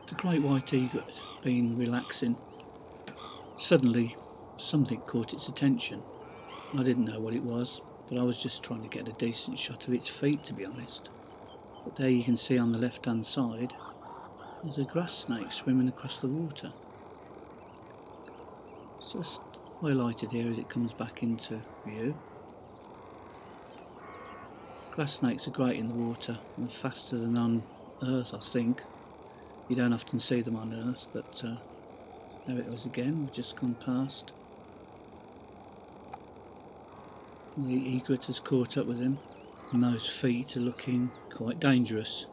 The great white egret had been relaxing. Suddenly, something caught its attention. I didn't know what it was, but I was just trying to get a decent shot of its feet, to be honest. But there you can see on the left-hand side, there's a grass snake swimming across the water. It's just highlighted here as it comes back into view. Grass snakes are great in the water and faster than on Earth, I think. You don't often see them on Earth, but there it was again, we've just gone past. The egret has caught up with him, and those feet are looking quite dangerous.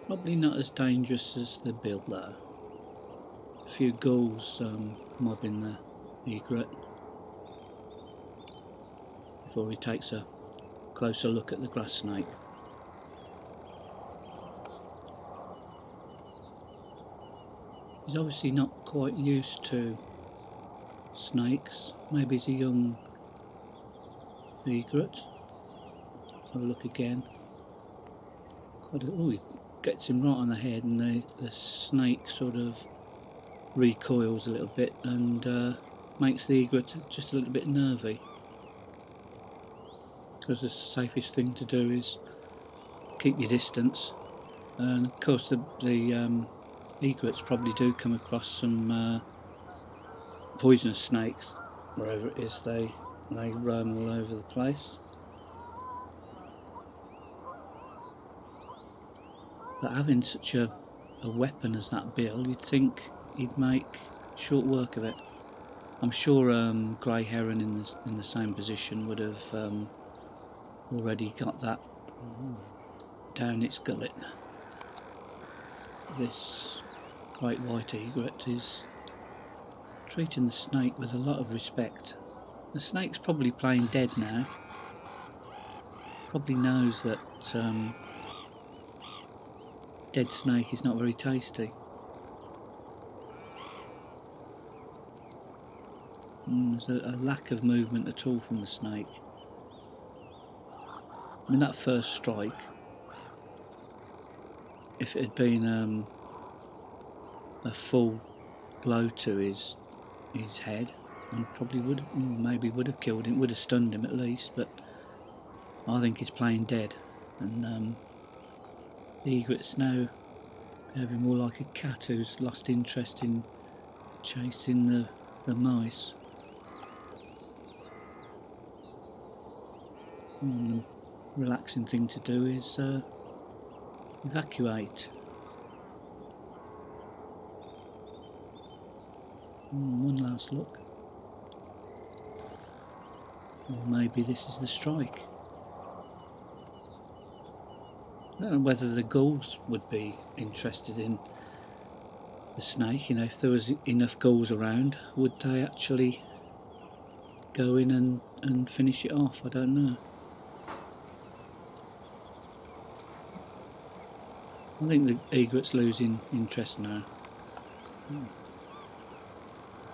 Probably not as dangerous as the bill though. A few gulls mobbing the egret before he takes a closer look at the grass snake. He's obviously not quite used to snakes. Maybe he's a young egret. Have a look again. Oh, he gets him right on the head, and the snake sort of recoils a little bit and makes the egret just a little bit nervy. Because the safest thing to do is keep your distance, and of course the egrets probably do come across some poisonous snakes wherever it is they roam all over the place. But having such a weapon as that bill, you'd think he'd make short work of it. I'm sure grey heron in the same position would have already got that down its gullet. This great white egret is treating the snake with a lot of respect. The snake's probably playing dead now. Probably knows that dead snake is not very tasty. There's a lack of movement at all from the snake. I mean, that first strike, if it had been a full blow to his head, and probably would have killed him, would have stunned him at least, but I think he's playing dead, and the egret's now behaving more like a cat who's lost interest in chasing the mice. And the relaxing thing to do is evacuate. One last look. Or maybe this is the strike. I don't know whether the gulls would be interested in the snake. You know, if there was enough gulls around, would they actually go in and finish it off? I don't know. I think the egret's losing interest now.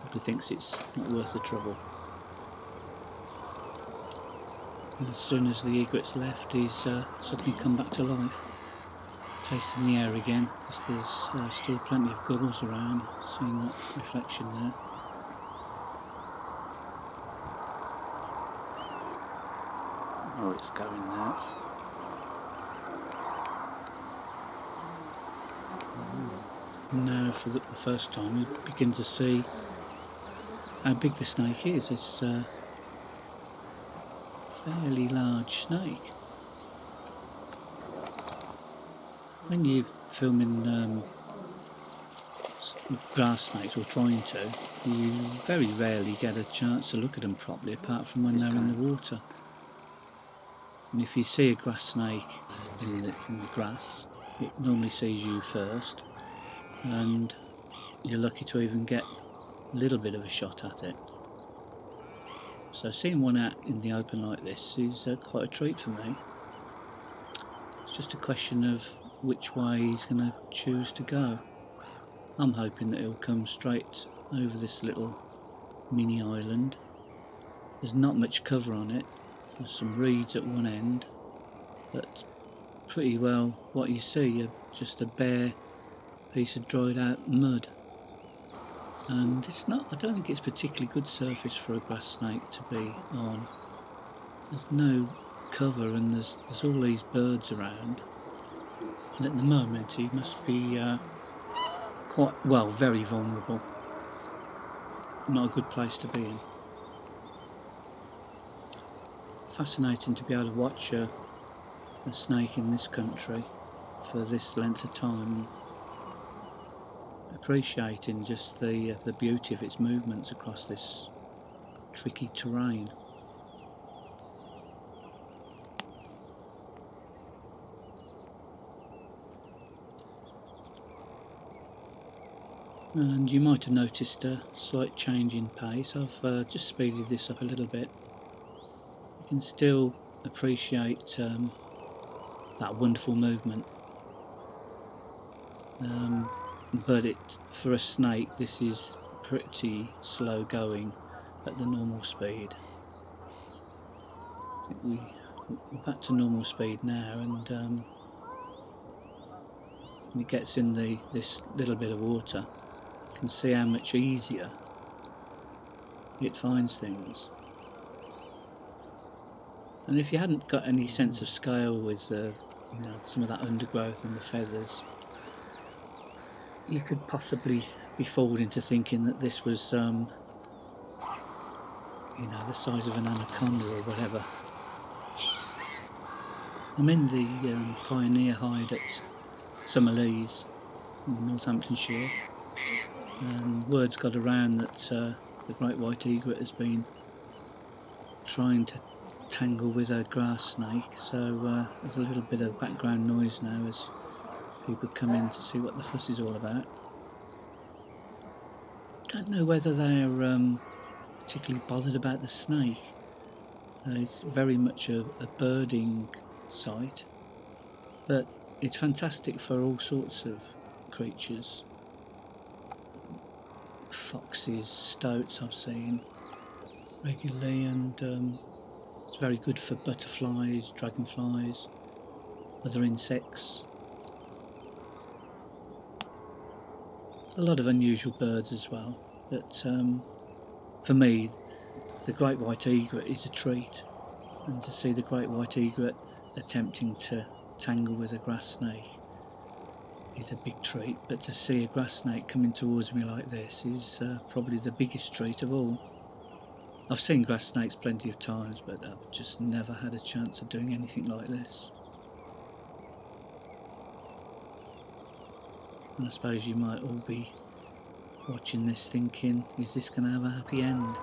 Probably thinks it's not worth the trouble. And as soon as the egret's left, he's suddenly come back to life, tasting the air again, because there's still plenty of gulls around. Seeing that reflection there. Oh, it's going there. Now, for the first time, we begin to see how big the snake is. It's a fairly large snake. When you're filming grass snakes, or trying to, you very rarely get a chance to look at them properly, apart from when they're in the water. And if you see a grass snake in the grass, it normally sees you first, and you're lucky to even get a little bit of a shot at it. So seeing one out in the open like this is quite a treat for me. It's just a question of which way he's going to choose to go. I'm hoping that he'll come straight over this little mini island. There's not much cover on it. There's some reeds at one end, but pretty well what you see are just a bare piece of dried out mud. And it's not, I don't think it's particularly good surface for a grass snake to be on. There's no cover and there's all these birds around. And at the moment he must be very vulnerable. Not a good place to be in. Fascinating to be able to watch a snake in this country for this length of time, appreciating just the beauty of its movements across this tricky terrain. And you might have noticed a slight change in pace. I've just speeded this up a little bit. You can still appreciate that wonderful movement, but for a snake this is pretty slow going at the normal speed. I think we're back to normal speed now, and when it gets in this little bit of water, you can see how much easier it finds things. And if you hadn't got any sense of scale with some of that undergrowth and the feathers, you could possibly be fooled into thinking that this was the size of an anaconda or whatever. I'm in the pioneer hide at Leys in Northamptonshire, and word's got around that the great white egret has been trying to tangle with a grass snake, so there's a little bit of background noise now as people come in to see what the fuss is all about. Don't know whether they're particularly bothered about the snake. It's very much a birding site, but it's fantastic for all sorts of creatures. Foxes, stoats I've seen regularly, and it's very good for butterflies, dragonflies, other insects. A lot of unusual birds as well, but for me the great white egret is a treat, and to see the great white egret attempting to tangle with a grass snake is a big treat, but to see a grass snake coming towards me like this is probably the biggest treat of all. I've seen grass snakes plenty of times, but I've just never had a chance of doing anything like this. And I suppose you might all be watching this thinking, is this going to have a happy end?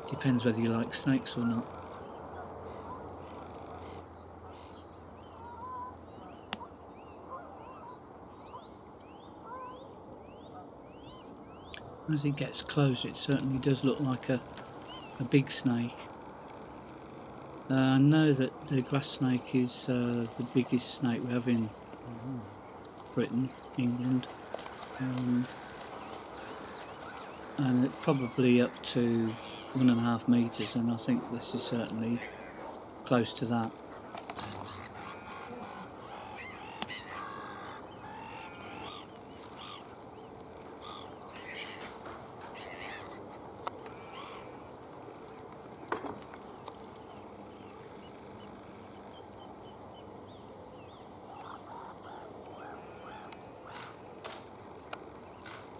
Depends whether you like snakes or not. As it gets closer, it certainly does look like a big snake. I know that the grass snake is the biggest snake we have in Britain, England, and it's probably up to 1.5 metres, and I think this is certainly close to that.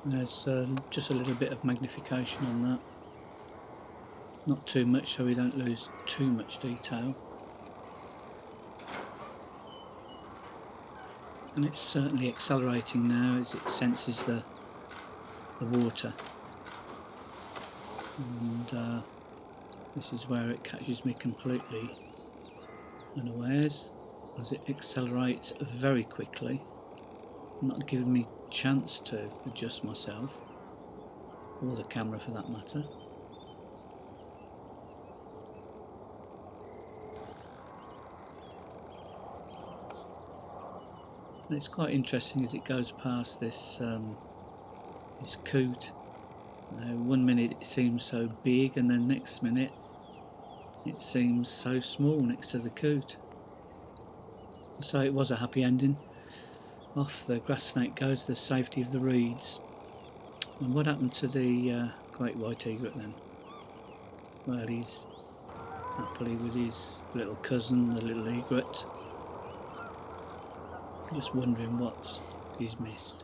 There's just a little bit of magnification on that, not too much so we don't lose too much detail, and it's certainly accelerating now as it senses the water, and this is where it catches me completely unawares as it accelerates very quickly, not giving me chance to adjust myself, or the camera for that matter. And it's quite interesting as it goes past this coot. 1 minute it seems so big, and then next minute it seems so small next to the coot. So it was a happy ending. Off the grass snake goes, the safety of the reeds. And what happened to the great white egret then? Well, he's happily with his little cousin, the little egret. Just wondering what he's missed.